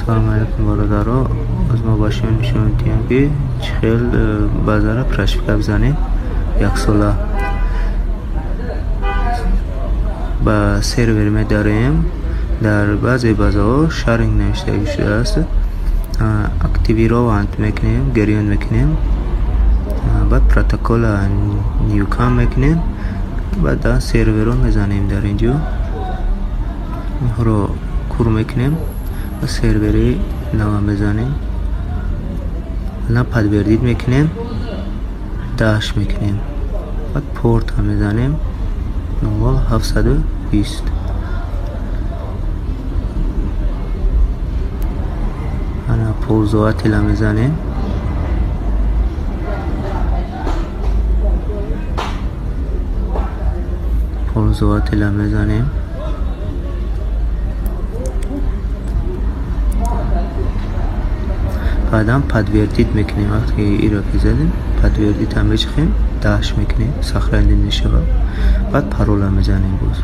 Assalomu alaykum barodaro. Az ma با شما نشون میدم که چخیل بازار پرشفکه بزنیم یک ساله با سرور می داریم. در بعضی بازار شارینگ نوشته شده است. اکتیویروانت میکنیم، گریون میکنیم، بعد پروتکل نیوکام میکنیم، بعد سرور رو میزنیم. در اینجا رو کور میکنیم و سروری نوا میزنیم. نه پدوردید میکنیم، داش میکنیم، بعد پورت هم میزنیم. نوال 720 انا پوزواتی لا میزنیم. پوزواتی لا میزنیم. بعدم پدوردید میکنیم. وقتی ای را که زدیم پدوردید هم بچخیم، داش میکنیم، سخرندی نشه. بعد پارولا میزنیم. باز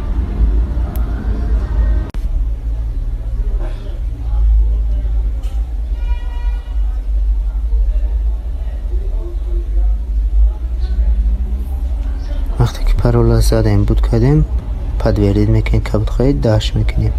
وقتی که پارولا زدیم بود کردیم، پدوردید میکنیم که بود خواهید، داش میکنیم.